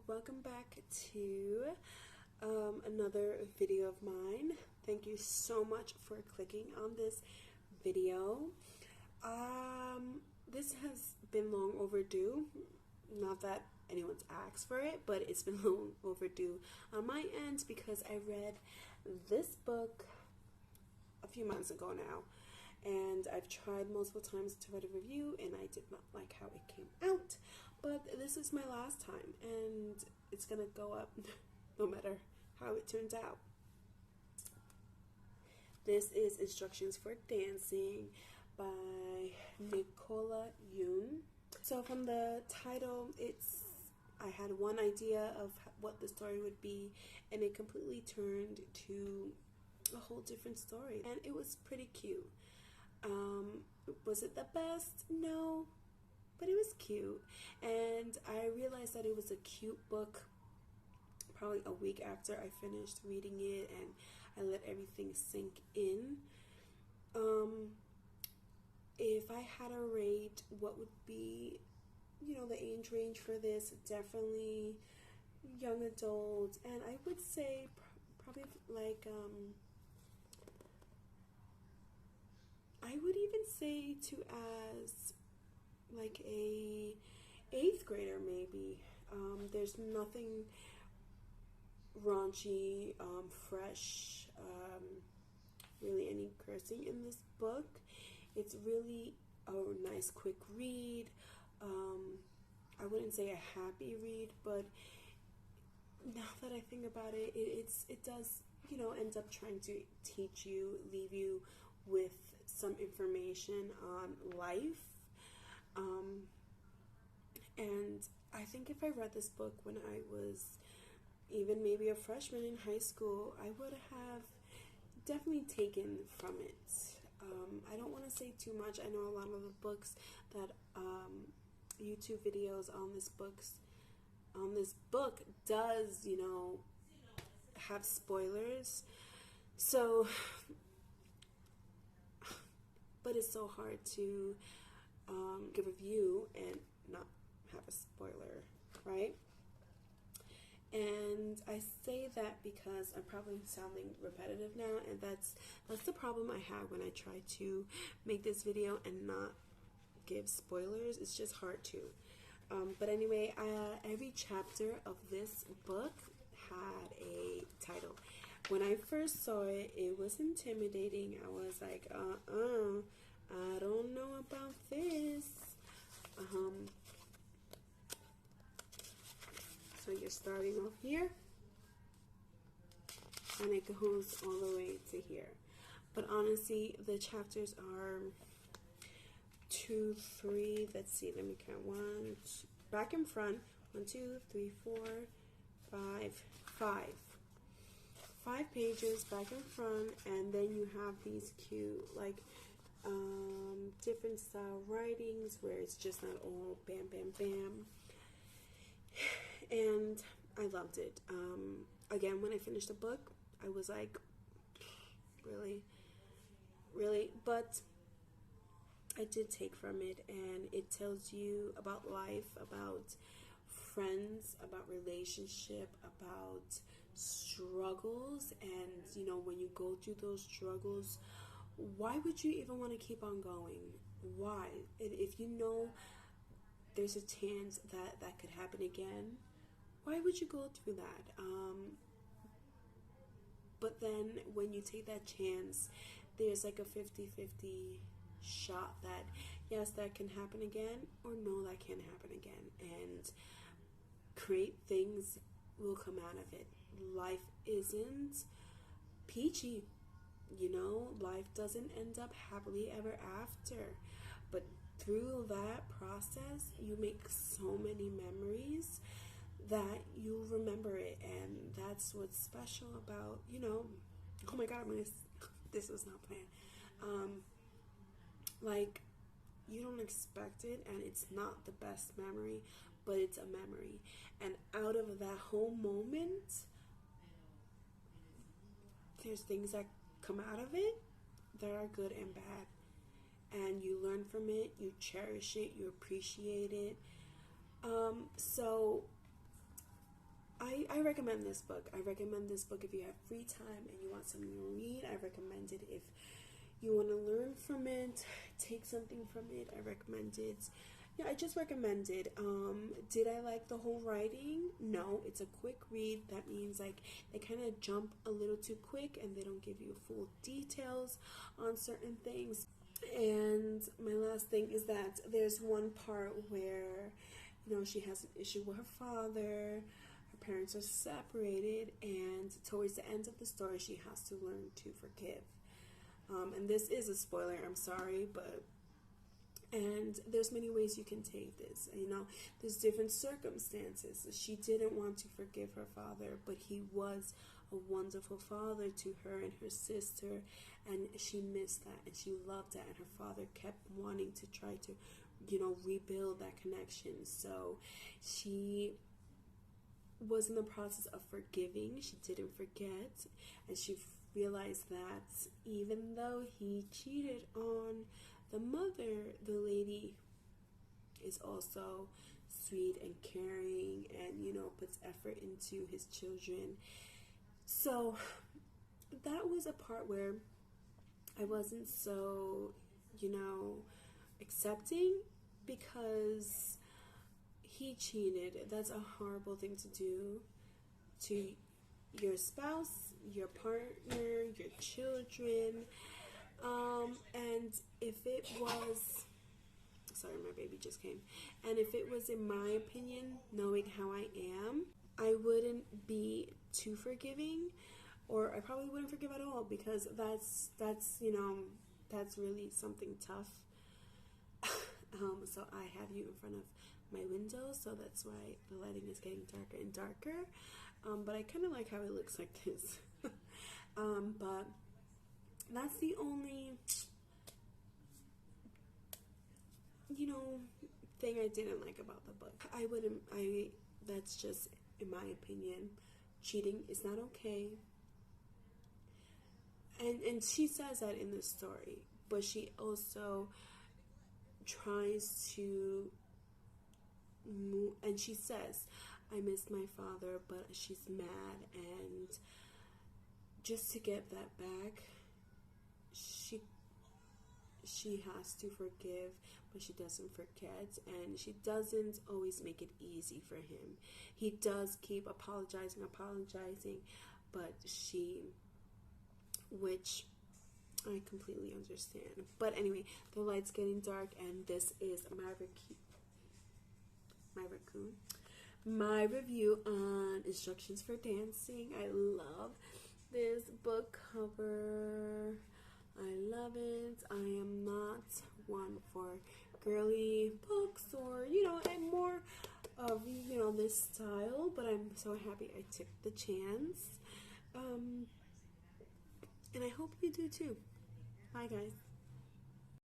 welcome back to another video of mine. Thank you so much for clicking on this video. This has been long overdue. Not that anyone's asked for it, but it's been long overdue on my end because I read this book a few months ago now, and I've tried multiple times to write a review and I did not like how it came out, but this is my last time and it's gonna go up no matter how it turns out. This is Instructions for Dancing by Nicola Yoon. So from the title, I had one idea of what the story would be, and it completely turned to a whole different story, and it was pretty cute. Was it the best? No, but it was cute, and I realized that it was a cute book probably a week after I finished reading it and I let everything sink in. If I had a rate, what would be, the age range for this? Definitely young adult, and I would say probably like I would even say to as like a 8th grader maybe. There's nothing raunchy, fresh, really any cursing in this book. It's really a nice quick read. I wouldn't say a happy read, but now that I think about it, it does, end up trying to teach you, leave you with some information on life. And I think if I read this book when I was even maybe a freshman in high school, I would have definitely taken from it. I don't want to say too much. I know a lot of the books that YouTube videos on this book does, have spoilers. So, but it's so hard to give a review and not have a spoiler, right? And I say that because I'm probably sounding repetitive now, and that's the problem I have when I try to make this video and not give spoilers. It's just hard to. But anyway, every chapter of this book had a title. When I first saw it, it was intimidating. I was like, I don't know about this. So you're starting off here, and it goes all the way to here. But honestly, the chapters are 2, 3, let's see, let me count, 1, 2, back and front, 1, 2, 3, 4, 5 pages back and front, and then you have these cute, like, different style writings where it's just not all bam, bam, bam. And I loved it. Again, when I finished the book, I was like, really? But I did take from it, and it tells you about life, about friends, about relationship, about struggles, and when you go through those struggles, why would you even want to keep on going? Why? If you know there's a chance that could happen again, why would you go through that? But then when you take that chance, there's like a 50-50 shot that yes, that can happen again, or no, that can't happen again, and great things will come out of it. Life isn't peachy, life doesn't end up happily ever after, but through that process you make so many memories that you'll remember it, and that's what's special about, oh my god, this was not planned. Like, you don't expect it, and it's not the best memory, but it's a memory, and out of that whole moment, there's things that come out of it that are good and bad, and you learn from it, you cherish it, you appreciate it. So I recommend this book. I recommend this book if you have free time and you want something to read. I recommend it if you want to learn from it, take something from it. I recommend it. Yeah, I just recommend it. Did I like the whole writing? No, it's a quick read. That means like they kind of jump a little too quick and they don't give you full details on certain things. And my last thing is that there's one part where, she has an issue with her father. Her parents are separated, and towards the end of the story, she has to learn to forgive. And this is a spoiler, I'm sorry, and there's many ways you can take this. There's different circumstances. She didn't want to forgive her father, but he was a wonderful father to her and her sister, and she missed that, and she loved that, and her father kept wanting to try to, rebuild that connection. So she was in the process of forgiving. She didn't forget, and she realized that even though he cheated on the mother, the lady is also sweet and caring and, puts effort into his children. So that was a part where I wasn't so, accepting, because he cheated. That's a horrible thing to do to your spouse, your partner, your children. And if it was, sorry, my baby just came. And if it was, in my opinion, knowing how I am, I wouldn't be too forgiving, or I probably wouldn't forgive at all, because that's really something tough. So I have you in front of my window, so that's why the lighting is getting darker and darker. But I kind of like how it looks like this. But that's the only, thing I didn't like about the book. That's just, in my opinion, cheating is not okay. And she says that in the story, but she also tries to move, and she says, I missed my father, but she's mad, and just to get that back, she has to forgive, but she doesn't forget, and she doesn't always make it easy for him. He does keep apologizing, but which I completely understand. But anyway, the light's getting dark, and this is my review on Instructions for Dancing. I love this book cover. I love it. I am not one for girly books, or I'm more of this style, but I'm so happy I took the chance. And I hope you do too. Bye guys.